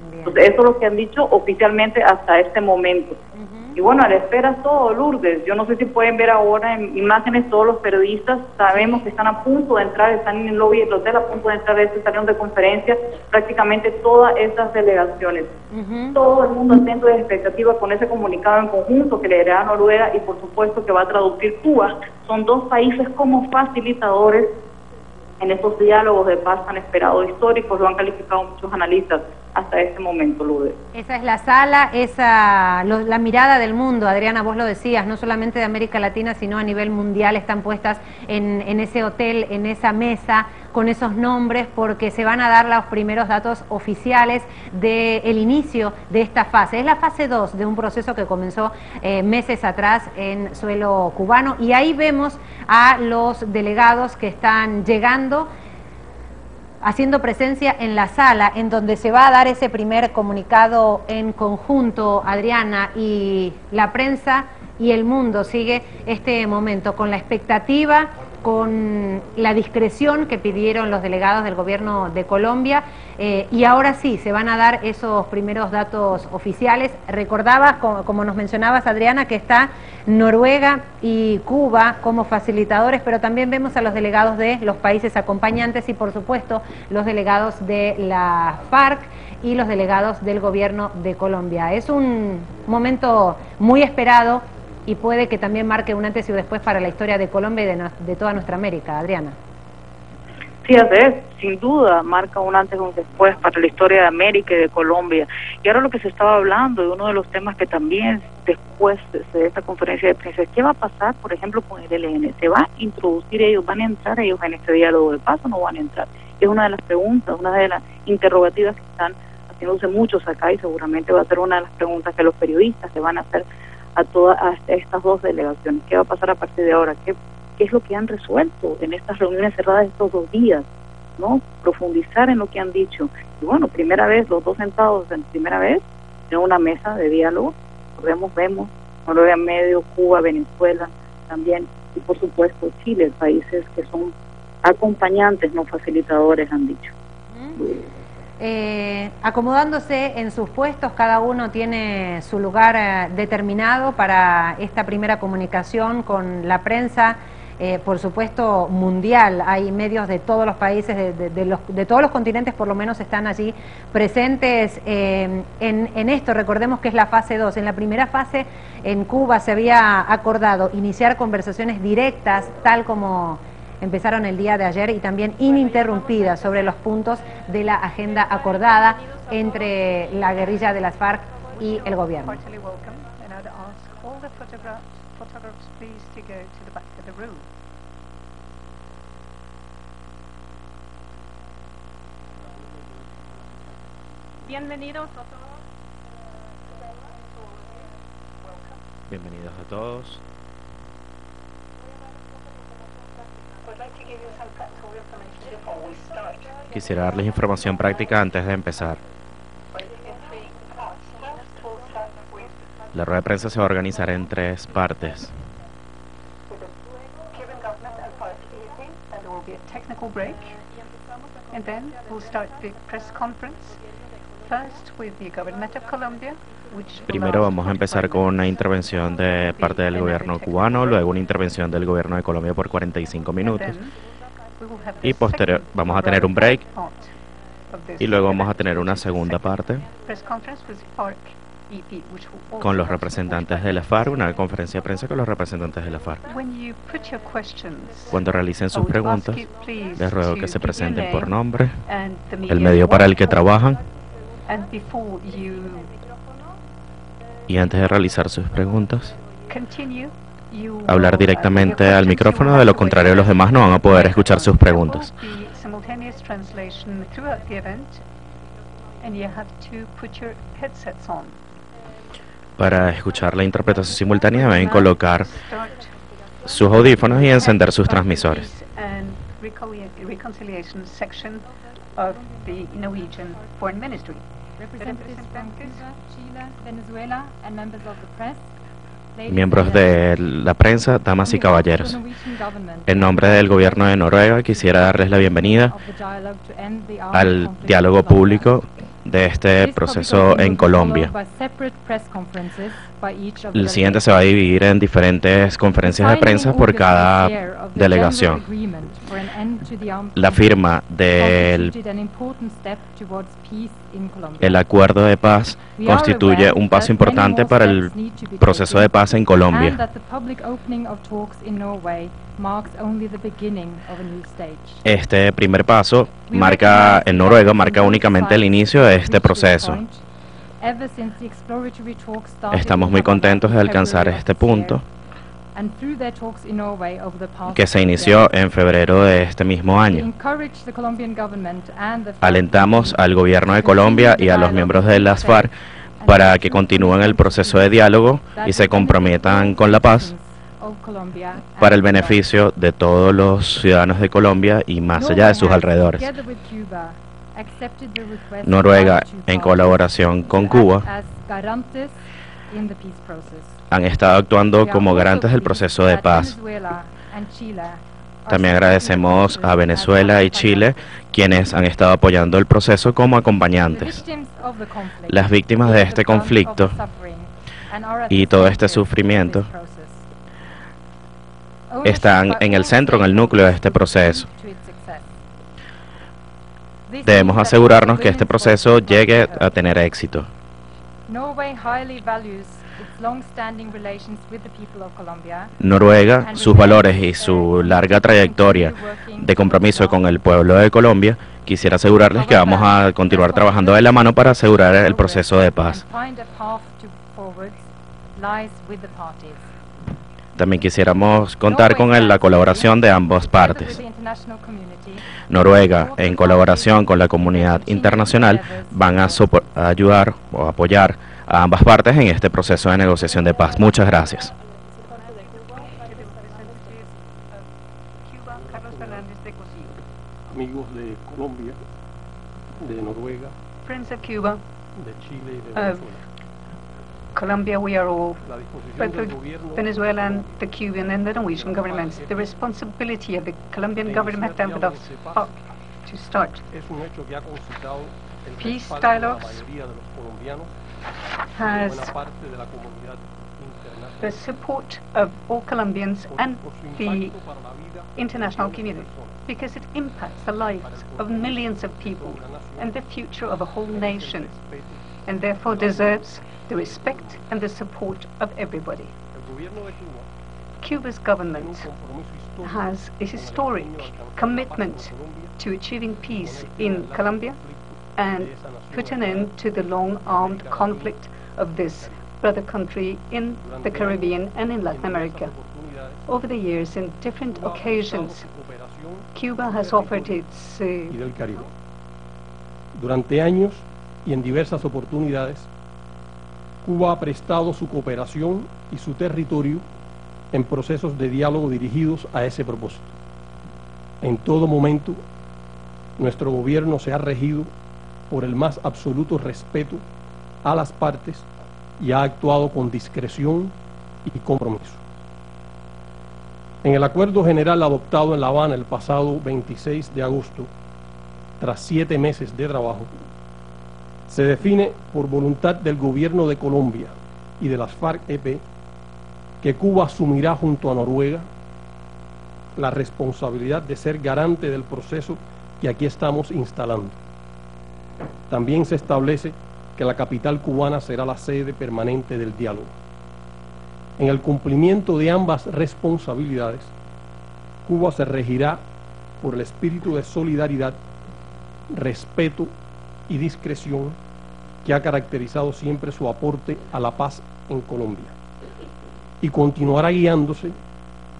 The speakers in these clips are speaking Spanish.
Bien. Entonces, eso es lo que han dicho oficialmente hasta este momento. Y bueno, a la espera es todo, Lourdes. Yo no sé si pueden ver ahora en imágenes todos los periodistas. Sabemos que están a punto de entrar, están en el lobby del hotel a punto de entrar a este salón de conferencia, prácticamente todas estas delegaciones. Todo el mundo atento de expectativa con ese comunicado en conjunto que le dará Noruega y por supuesto que va a traducir Cuba. Son dos países como facilitadores en estos diálogos de paz tan esperados históricos, lo han calificado muchos analistas hasta este momento, Lourdes. Esa es la sala, la mirada del mundo, Adriana, vos lo decías, no solamente de América Latina, sino a nivel mundial están puestas en ese hotel, en esa mesa, con esos nombres, porque se van a dar los primeros datos oficiales del inicio de esta fase. Es la fase 2 de un proceso que comenzó meses atrás en suelo cubano, y ahí vemos a los delegados que están llegando, haciendo presencia en la sala en donde se va a dar ese primer comunicado en conjunto, Adriana, y la prensa y el mundo sigue este momento con la expectativa, con la discreción que pidieron los delegados del gobierno de Colombia, y ahora sí, se van a dar esos primeros datos oficiales. Recordabas, como nos mencionabas, Adriana, que está Noruega y Cuba como facilitadores, pero también vemos a los delegados de los países acompañantes y, por supuesto, los delegados de la FARC y los delegados del gobierno de Colombia. Es un momento muy esperado y puede que también marque un antes y un después para la historia de Colombia y de toda nuestra América, Adriana. Sí, así es, sin duda marca un antes y un después para la historia de América y de Colombia. Y ahora lo que se estaba hablando, y uno de los temas que también después de esta conferencia de prensa, ¿qué va a pasar, por ejemplo, con el ELN? ¿Se va a introducir ellos, van a entrar ellos en este diálogo de paz o no van a entrar? Es una de las preguntas, una de las interrogativas que están haciéndose muchos acá, y seguramente va a ser una de las preguntas que los periodistas se van a hacer a estas dos delegaciones. ¿Qué va a pasar a partir de ahora? ¿Qué es lo que han resuelto en estas reuniones cerradas estos 2 días? ¿No? Profundizar en lo que han dicho. Y bueno, primera vez, los dos sentados en primera vez en una mesa de diálogo. Vemos Noruega medio, Cuba, Venezuela también, y por supuesto Chile, países que son acompañantes, no facilitadores, han dicho. Acomodándose en sus puestos, cada uno tiene su lugar determinado para esta primera comunicación con la prensa, por supuesto mundial. Hay medios de todos los países, de todos los continentes, por lo menos están allí presentes en esto. Recordemos que es la fase 2. En la primera fase en Cuba se había acordado iniciar conversaciones directas, tal como empezaron el día de ayer, y también ininterrumpidas sobre los puntos de la agenda acordada entre la guerrilla de las FARC y el gobierno. Bienvenidos a todos. Bienvenidos a todos. Quisiera darles información práctica antes de empezar. La rueda de prensa se va a organizar en 3 partes. Primero vamos a empezar con una intervención de parte del gobierno cubano, luego una intervención del gobierno de Colombia por 45 minutos. Y posterior vamos a tener un break y luego vamos a tener una segunda parte con los representantes de la FARC, una conferencia de prensa con los representantes de la FARC. Cuando realicen sus preguntas, les ruego que se presenten por nombre, el medio para el que trabajan, y antes de realizar sus preguntas, hablar directamente al micrófono, de lo contrario los demás no van a poder escuchar sus preguntas. Para escuchar la interpretación simultánea deben colocar sus audífonos y encender sus transmisores. Miembros de la prensa, damas y caballeros, en nombre del gobierno de Noruega quisiera darles la bienvenida al diálogo público de este proceso en Colombia. El siguiente se va a dividir en diferentes conferencias de prensa por cada delegación. La firma del acuerdo de paz constituye un paso importante para el proceso de paz en Colombia. Este primer paso en Noruega marca únicamente el inicio de este proceso. Estamos muy contentos de alcanzar este punto, que se inició en febrero de este mismo año. Alentamos al gobierno de Colombia y a los miembros de las FARC para que continúen el proceso de diálogo y se comprometan con la paz para el beneficio de todos los ciudadanos de Colombia y más allá de sus alrededores. Noruega, en colaboración con Cuba, han estado actuando como garantes del proceso de paz. También agradecemos a Venezuela y Chile, quienes han estado apoyando el proceso como acompañantes. Las víctimas de este conflicto y todo este sufrimiento están en el centro, en el núcleo de este proceso. Debemos asegurarnos que este proceso llegue a tener éxito. Noruega, sus valores y su larga trayectoria de compromiso con el pueblo de Colombia, quisiera asegurarles que vamos a continuar trabajando de la mano para asegurar el proceso de paz. También quisiéramos contar con la colaboración de ambas partes. Noruega, en colaboración con la comunidad internacional, van a ayudar o apoyar a ambas partes en este proceso de negociación de paz. Muchas gracias. Amigos de Colombia, de Noruega, friends of Cuba, de Chile y de Venezuela. Colombia, we are all, both the Venezuelan, the Cuban and the Norwegian governments. The responsibility of the Colombian government and of the FARC to start peace dialogues has the support of all Colombians and the international community, because it impacts the lives of millions of people and the future of a whole nation, and therefore deserves the respect and the support of everybody. Cuba's government has a historic commitment to achieving peace in Colombia and put an end to the long armed conflict of this brother country in the Caribbean and in Latin America. Over the years, in different occasions, Cuba has offered its... y del Caribe. Durante años y en diversas oportunidades, Cuba ha prestado su cooperación y su territorio en procesos de diálogo dirigidos a ese propósito. En todo momento, nuestro gobierno se ha regido por el más absoluto respeto a las partes y ha actuado con discreción y compromiso. En el acuerdo general adoptado en La Habana el pasado 26 de agosto, tras 7 meses de trabajo, se define por voluntad del gobierno de Colombia y de las FARC-EP que Cuba asumirá junto a Noruega la responsabilidad de ser garante del proceso que aquí estamos instalando. También se establece que la capital cubana será la sede permanente del diálogo. En el cumplimiento de ambas responsabilidades, Cuba se regirá por el espíritu de solidaridad, respeto y discreción que ha caracterizado siempre su aporte a la paz en Colombia, y continuará guiándose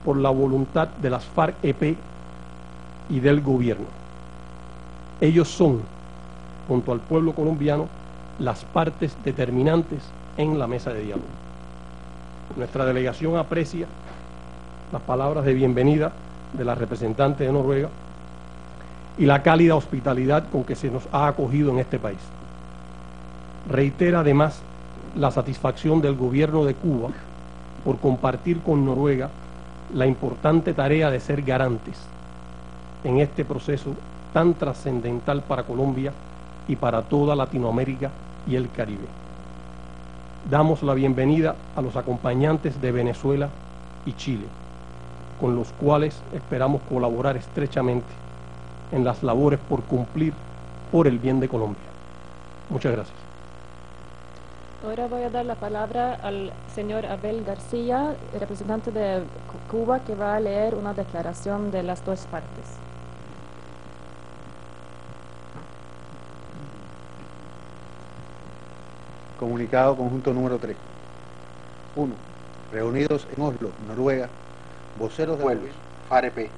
por la voluntad de las FARC-EP y del gobierno. Ellos son, junto al pueblo colombiano, las partes determinantes en la mesa de diálogo. Nuestra delegación aprecia las palabras de bienvenida de la representante de Noruega y la cálida hospitalidad con que se nos ha acogido en este país. Reitera además la satisfacción del gobierno de Cuba por compartir con Noruega la importante tarea de ser garantes en este proceso tan trascendental para Colombia y para toda Latinoamérica y el Caribe. Damos la bienvenida a los acompañantes de Venezuela y Chile, con los cuales esperamos colaborar estrechamente en las labores por cumplir por el bien de Colombia. Muchas gracias. Ahora voy a dar la palabra al señor Abel García, representante de Cuba, que va a leer una declaración de las dos partes. Comunicado conjunto número 3. 1. Reunidos en Oslo, Noruega, voceros de pueblos, FARC-EP,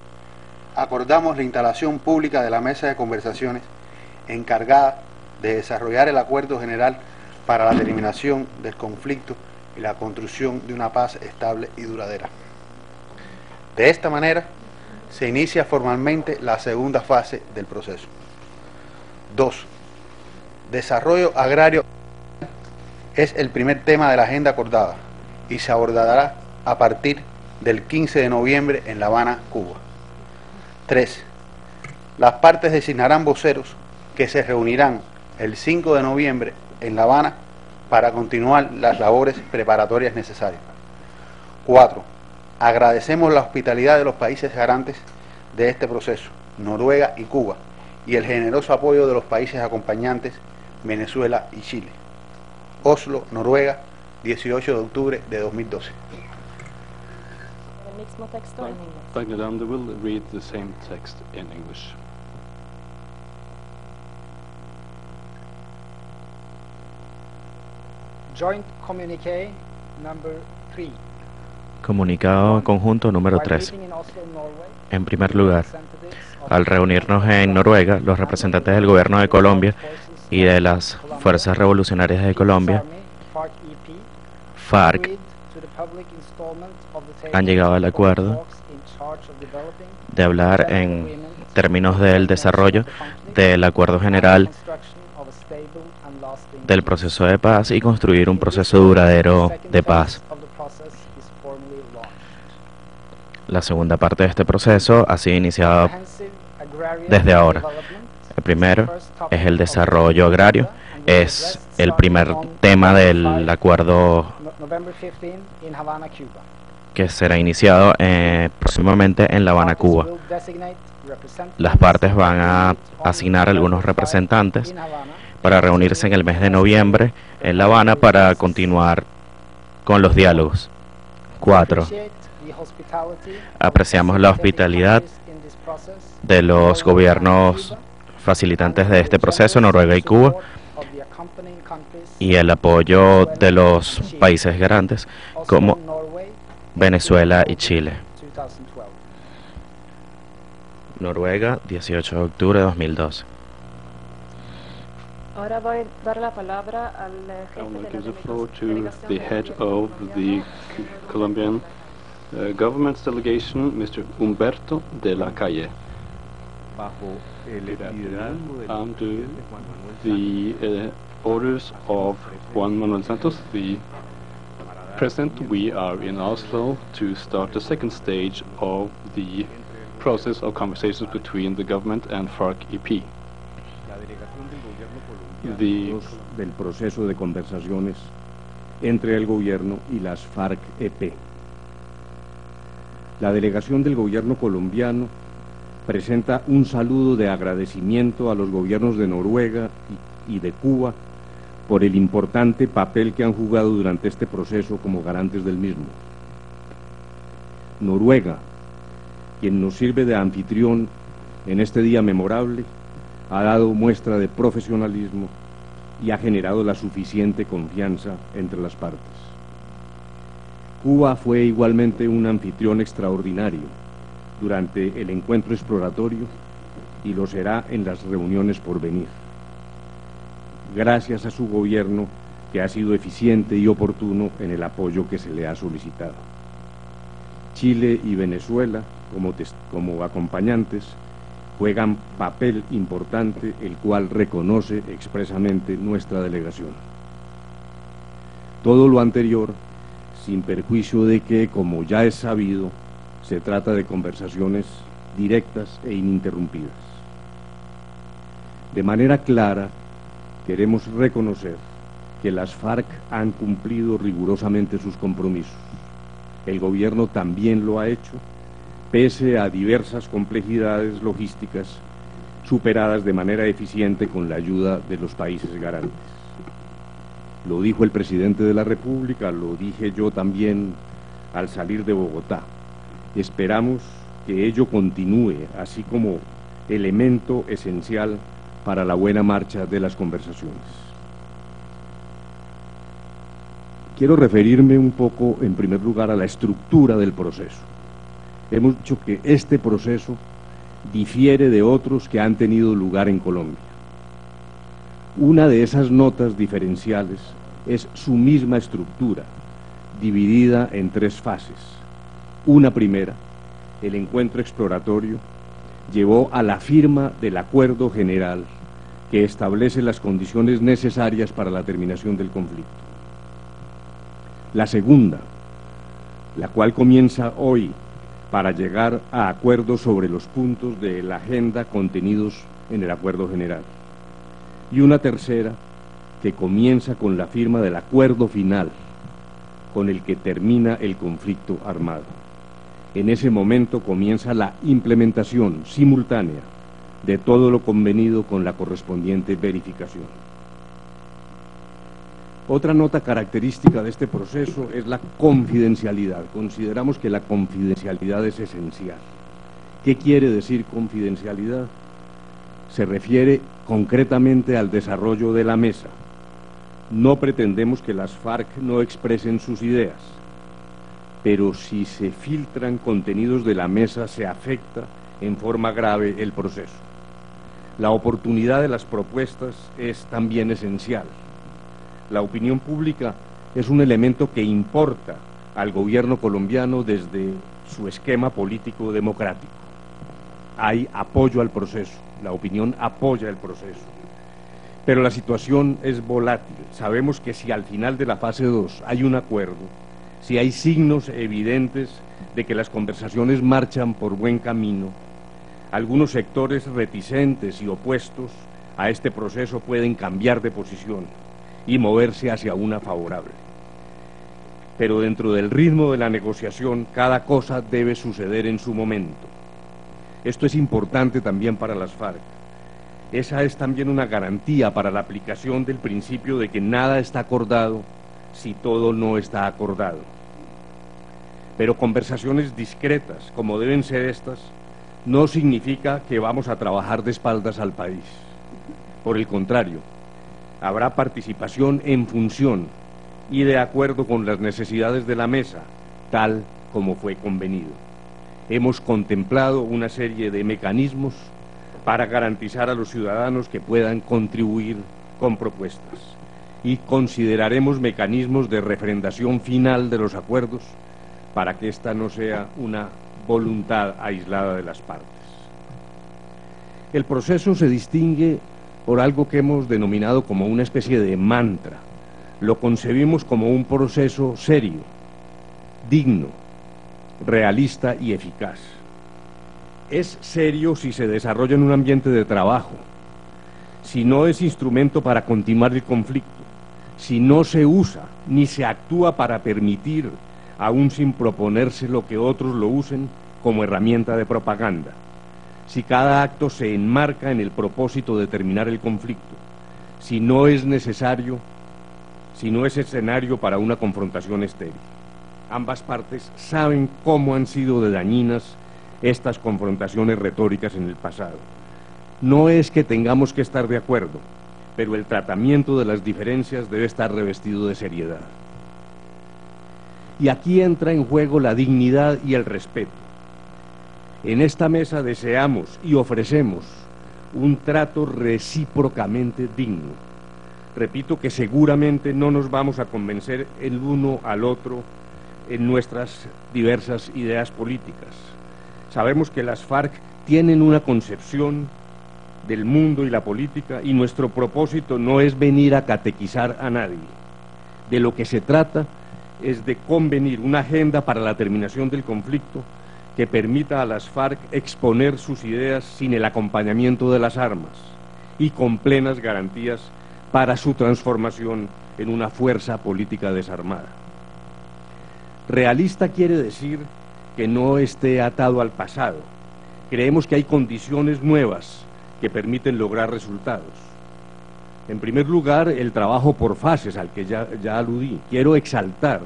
acordamos la instalación pública de la mesa de conversaciones encargada de desarrollar el acuerdo general para la terminación del conflicto y la construcción de una paz estable y duradera. De esta manera, se inicia formalmente la segunda fase del proceso. 2. Desarrollo agrario es el primer tema de la agenda acordada y se abordará a partir del 15 de noviembre en La Habana, Cuba. 3. Las partes designarán voceros que se reunirán el 5 de noviembre en La Habana para continuar las labores preparatorias necesarias. 4. Agradecemos la hospitalidad de los países garantes de este proceso, Noruega y Cuba, y el generoso apoyo de los países acompañantes, Venezuela y Chile. Oslo, Noruega, 18 de octubre de 2012. El mismo texto en inglés. Dr. Lander will read the same text in English. Joint Communiqué number 3. Comunicado conjunto número 3. En primer lugar, al reunirnos en Noruega, los representantes del gobierno de Colombia y de las Fuerzas Revolucionarias de Colombia, FARC, han llegado al acuerdo de hablar en términos del desarrollo del acuerdo general del proceso de paz y construir un proceso duradero de paz. La segunda parte de este proceso ha sido iniciada desde ahora. El primero es el desarrollo agrario, es el primer tema del acuerdo que será iniciado próximamente en La Habana, Cuba. Las partes van a asignar algunos representantes para reunirse en el mes de noviembre en La Habana para continuar con los diálogos. 4. Apreciamos la hospitalidad de los gobiernos facilitantes de este proceso, Noruega y Cuba, y el apoyo de los países garantes como Venezuela y Chile. Noruega, 18 de octubre de 2012. Ahora voy a dar la palabra al jefe de la give the floor to the head of the Colombian government's delegation, Mr. Humberto de la Calle. Under the orders of Juan Manuel Santos, the President, we are in Oslo to start the second stage of the process of conversations between the government and FARC-EP. Del proceso de conversaciones entre el gobierno y las FARC-EP. La delegación del gobierno colombiano presenta un saludo de agradecimiento a los gobiernos de Noruega y de Cuba por el importante papel que han jugado durante este proceso como garantes del mismo. Noruega, quien nos sirve de anfitrión en este día memorable, ha dado muestra de profesionalismo y ha generado la suficiente confianza entre las partes. Cuba fue igualmente un anfitrión extraordinario durante el encuentro exploratorio y lo será en las reuniones por venir. Gracias a su gobierno, que ha sido eficiente y oportuno en el apoyo que se le ha solicitado. Chile y Venezuela, como acompañantes, juegan papel importante, el cual reconoce expresamente nuestra delegación. Todo lo anterior, sin perjuicio de que, como ya es sabido, se trata de conversaciones directas e ininterrumpidas. De manera clara, queremos reconocer que las FARC han cumplido rigurosamente sus compromisos. El gobierno también lo ha hecho, pese a diversas complejidades logísticas superadas de manera eficiente con la ayuda de los países garantes. Lo dijo el presidente de la República, lo dije yo también al salir de Bogotá. Esperamos que ello continúe, así como elemento esencial para la buena marcha de las conversaciones. Quiero referirme un poco, en primer lugar, a la estructura del proceso. Hemos dicho que este proceso difiere de otros que han tenido lugar en Colombia. Una de esas notas diferenciales es su misma estructura, dividida en 3 fases. Una primera, el encuentro exploratorio, llevó a la firma del acuerdo general que establece las condiciones necesarias para la terminación del conflicto. La segunda, la cual comienza hoy para llegar a acuerdos sobre los puntos de la agenda contenidos en el acuerdo general. Y una tercera, que comienza con la firma del acuerdo final, con el que termina el conflicto armado. En ese momento comienza la implementación simultánea de todo lo convenido con la correspondiente verificación. Otra nota característica de este proceso es la confidencialidad. Consideramos que la confidencialidad es esencial. ¿Qué quiere decir confidencialidad? Se refiere concretamente al desarrollo de la mesa. No pretendemos que las FARC no expresen sus ideas, pero si se filtran contenidos de la mesa se afecta en forma grave el proceso. La oportunidad de las propuestas es también esencial. La opinión pública es un elemento que importa al gobierno colombiano desde su esquema político democrático. Hay apoyo al proceso, la opinión apoya el proceso. Pero la situación es volátil. Sabemos que si al final de la fase 2 hay un acuerdo, si hay signos evidentes de que las conversaciones marchan por buen camino, algunos sectores reticentes y opuestos a este proceso pueden cambiar de posición y moverse hacia una favorable. Pero dentro del ritmo de la negociación, cada cosa debe suceder en su momento. Esto es importante también para las FARC. Esa es también una garantía para la aplicación del principio de que nada está acordado si todo no está acordado. Pero conversaciones discretas, como deben ser estas, no significa que vamos a trabajar de espaldas al país. Por el contrario, habrá participación en función y de acuerdo con las necesidades de la mesa, tal como fue convenido. Hemos contemplado una serie de mecanismos para garantizar a los ciudadanos que puedan contribuir con propuestas y consideraremos mecanismos de refrendación final de los acuerdos para que esta no sea una voluntad aislada de las partes. El proceso se distingue por algo que hemos denominado como una especie de mantra. Lo concebimos como un proceso serio, digno, realista y eficaz. Es serio si se desarrolla en un ambiente de trabajo, si no es instrumento para continuar el conflicto, si no se usa ni se actúa para permitir, aún sin proponerse lo que otros lo usen, como herramienta de propaganda, si cada acto se enmarca en el propósito de terminar el conflicto, si no es necesario, si no es escenario para una confrontación estéril. Ambas partes saben cómo han sido de dañinas estas confrontaciones retóricas en el pasado. No es que tengamos que estar de acuerdo, pero el tratamiento de las diferencias debe estar revestido de seriedad. Y aquí entra en juego la dignidad y el respeto. En esta mesa deseamos y ofrecemos un trato recíprocamente digno. Repito que seguramente no nos vamos a convencer el uno al otro en nuestras diversas ideas políticas. Sabemos que las FARC tienen una concepción del mundo y la política y nuestro propósito no es venir a catequizar a nadie. De lo que se trata es de convenir una agenda para la terminación del conflicto que permita a las FARC exponer sus ideas sin el acompañamiento de las armas y con plenas garantías para su transformación en una fuerza política desarmada. Realista quiere decir que no esté atado al pasado. Creemos que hay condiciones nuevas que permiten lograr resultados. En primer lugar, el trabajo por fases al que ya aludí. Quiero exaltar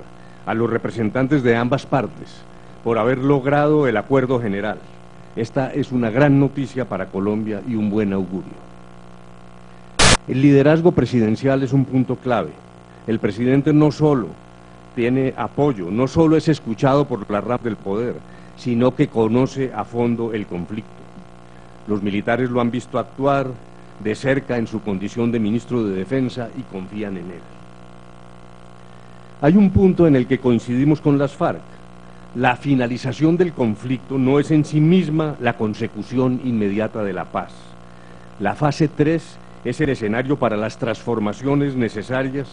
a los representantes de ambas partes por haber logrado el acuerdo general. Esta es una gran noticia para Colombia y un buen augurio. El liderazgo presidencial es un punto clave. El presidente no solo tiene apoyo, no solo es escuchado por la rama del poder, sino que conoce a fondo el conflicto. Los militares lo han visto actuar de cerca en su condición de ministro de Defensa y confían en él. Hay un punto en el que coincidimos con las FARC. La finalización del conflicto no es en sí misma la consecución inmediata de la paz. La fase 3 es el escenario para las transformaciones necesarias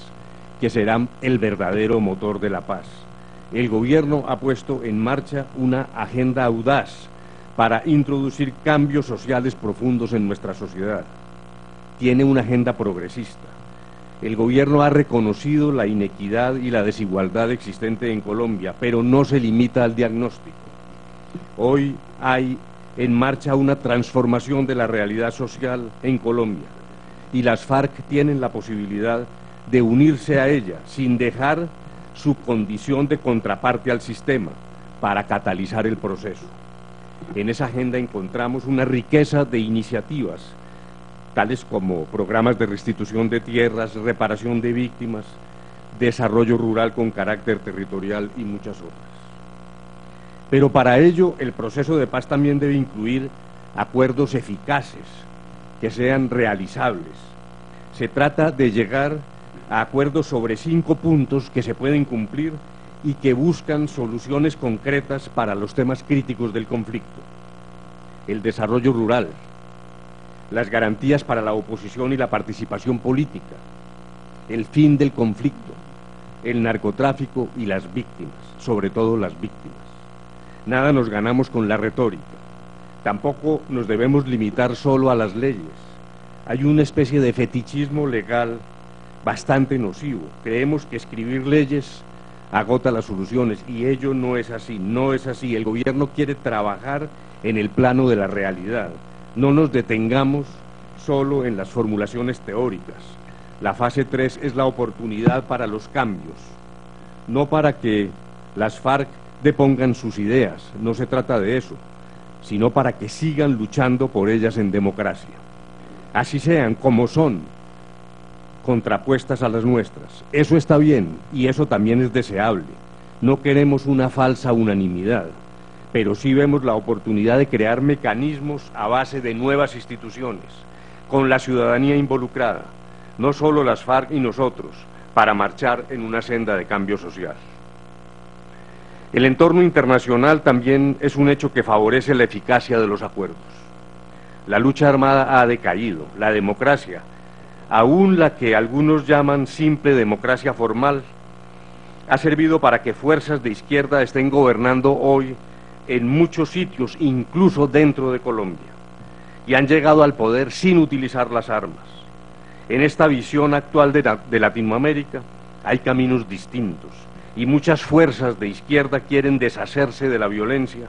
que serán el verdadero motor de la paz. El gobierno ha puesto en marcha una agenda audaz para introducir cambios sociales profundos en nuestra sociedad. Tiene una agenda progresista. El gobierno ha reconocido la inequidad y la desigualdad existente en Colombia, pero no se limita al diagnóstico. Hoy hay en marcha una transformación de la realidad social en Colombia y las FARC tienen la posibilidad de unirse a ella sin dejar su condición de contraparte al sistema para catalizar el proceso. En esa agenda encontramos una riqueza de iniciativas, tales como programas de restitución de tierras, reparación de víctimas, desarrollo rural con carácter territorial y muchas otras. Pero para ello el proceso de paz también debe incluir acuerdos eficaces, que sean realizables. Se trata de llegar a acuerdos sobre 5 puntos que se pueden cumplir y que buscan soluciones concretas para los temas críticos del conflicto. El desarrollo rural, las garantías para la oposición y la participación política, el fin del conflicto, el narcotráfico y las víctimas, sobre todo las víctimas. Nada nos ganamos con la retórica. Tampoco nos debemos limitar solo a las leyes. Hay una especie de fetichismo legal bastante nocivo. Creemos que escribir leyes agota las soluciones y ello no es así, no es así. El gobierno quiere trabajar en el plano de la realidad. No nos detengamos solo en las formulaciones teóricas. La fase 3 es la oportunidad para los cambios, no para que las FARC depongan sus ideas, no se trata de eso, sino para que sigan luchando por ellas en democracia. Así sean como son, contrapuestas a las nuestras. Eso está bien y eso también es deseable. No queremos una falsa unanimidad, pero sí vemos la oportunidad de crear mecanismos a base de nuevas instituciones, con la ciudadanía involucrada, no solo las FARC y nosotros, para marchar en una senda de cambio social. El entorno internacional también es un hecho que favorece la eficacia de los acuerdos. La lucha armada ha decaído, la democracia, aún la que algunos llaman simple democracia formal, ha servido para que fuerzas de izquierda estén gobernando hoy en muchos sitios, incluso dentro de Colombia, y han llegado al poder sin utilizar las armas. En esta visión actual de Latinoamérica hay caminos distintos, y muchas fuerzas de izquierda quieren deshacerse de la violencia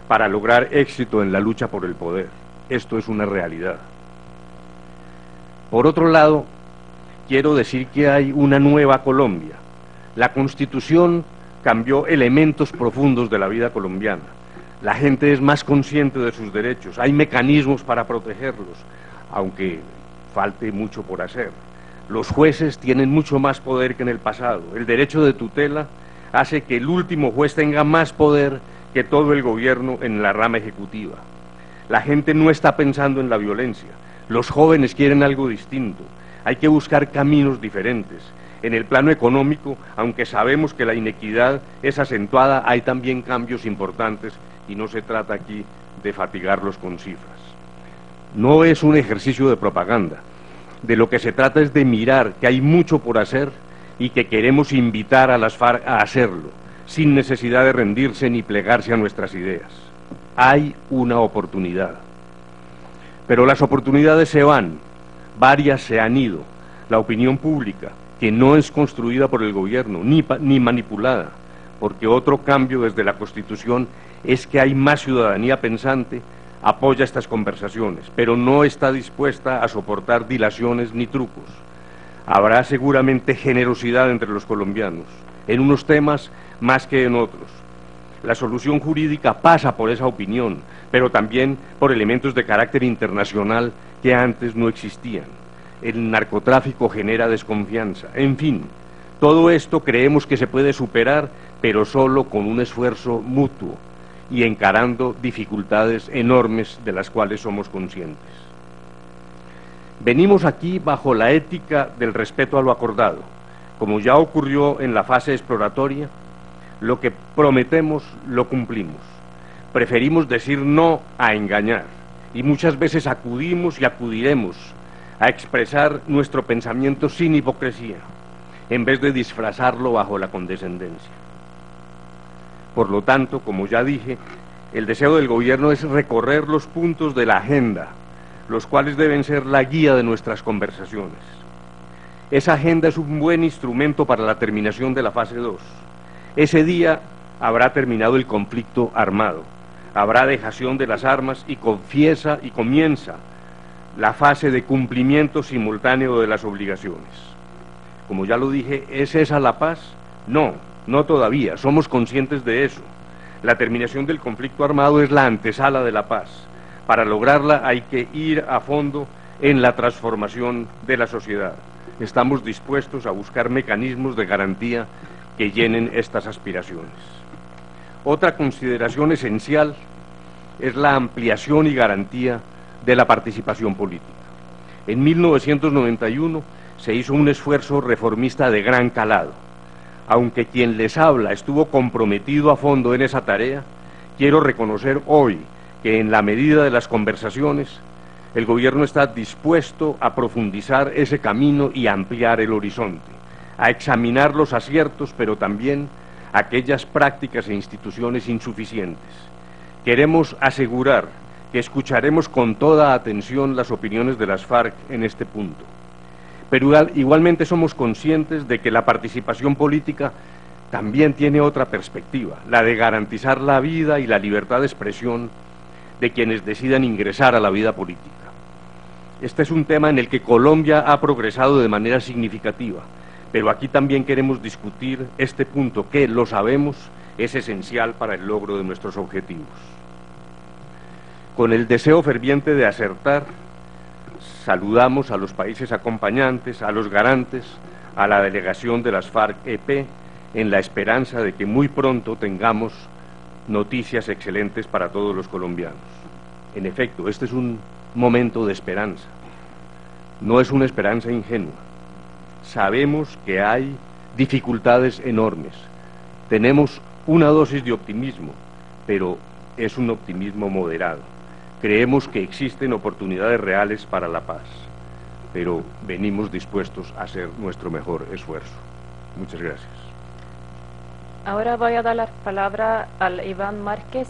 para lograr éxito en la lucha por el poder. Esto es una realidad. Por otro lado, quiero decir que hay una nueva Colombia. La Constitución cambió elementos profundos de la vida colombiana. La gente es más consciente de sus derechos, hay mecanismos para protegerlos, aunque falte mucho por hacer. Los jueces tienen mucho más poder que en el pasado. El derecho de tutela hace que el último juez tenga más poder que todo el gobierno en la rama ejecutiva. La gente no está pensando en la violencia. Los jóvenes quieren algo distinto. Hay que buscar caminos diferentes. En el plano económico, aunque sabemos que la inequidad es acentuada, hay también cambios importantes y no se trata aquí de fatigarlos con cifras. No es un ejercicio de propaganda. De lo que se trata es de mirar que hay mucho por hacer y que queremos invitar a las FARC a hacerlo, sin necesidad de rendirse ni plegarse a nuestras ideas. Hay una oportunidad. Pero las oportunidades se van, varias se han ido. la opinión pública, que no es construida por el gobierno ni manipulada, porque otro cambio desde la Constitución es que hay más ciudadanía pensante, apoya estas conversaciones, pero no está dispuesta a soportar dilaciones ni trucos. Habrá seguramente generosidad entre los colombianos, en unos temas más que en otros. La solución jurídica pasa por esa opinión, pero también por elementos de carácter internacional que antes no existían. El narcotráfico genera desconfianza. En fin, todo esto creemos que se puede superar, pero solo con un esfuerzo mutuo y encarando dificultades enormes de las cuales somos conscientes. Venimos aquí bajo la ética del respeto a lo acordado. Como ya ocurrió en la fase exploratoria, lo que prometemos lo cumplimos. Preferimos decir no a engañar, y muchas veces acudimos y acudiremos a expresar nuestro pensamiento sin hipocresía, en vez de disfrazarlo bajo la condescendencia. Por lo tanto, como ya dije, el deseo del gobierno es recorrer los puntos de la agenda, los cuales deben ser la guía de nuestras conversaciones. Esa agenda es un buen instrumento para la terminación de la fase 2. Ese día habrá terminado el conflicto armado, habrá dejación de las armas y comienza la fase de cumplimiento simultáneo de las obligaciones. Como ya lo dije, ¿es esa la paz? No todavía, somos conscientes de eso. La terminación del conflicto armado es la antesala de la paz. Para lograrla hay que ir a fondo en la transformación de la sociedad. Estamos dispuestos a buscar mecanismos de garantía que llenen estas aspiraciones. Otra consideración esencial es la ampliación y garantía de la participación política. En 1991 se hizo un esfuerzo reformista de gran calado. Aunque quien les habla estuvo comprometido a fondo en esa tarea, quiero reconocer hoy que en la medida de las conversaciones, el gobierno está dispuesto a profundizar ese camino y ampliar el horizonte, a examinar los aciertos, pero también aquellas prácticas e instituciones insuficientes. Queremos asegurar que escucharemos con toda atención las opiniones de las FARC en este punto. Pero igualmente somos conscientes de que la participación política también tiene otra perspectiva, la de garantizar la vida y la libertad de expresión de quienes decidan ingresar a la vida política. Este es un tema en el que Colombia ha progresado de manera significativa, pero aquí también queremos discutir este punto que, lo sabemos, es esencial para el logro de nuestros objetivos. Con el deseo ferviente de acertar, saludamos a los países acompañantes, a los garantes, a la delegación de las FARC-EP, en la esperanza de que muy pronto tengamos noticias excelentes para todos los colombianos. En efecto, este es un momento de esperanza, no es una esperanza ingenua. Sabemos que hay dificultades enormes, tenemos una dosis de optimismo, pero es un optimismo moderado. Creemos que existen oportunidades reales para la paz, pero venimos dispuestos a hacer nuestro mejor esfuerzo. Muchas gracias. Ahora voy a dar la palabra al Iván Márquez.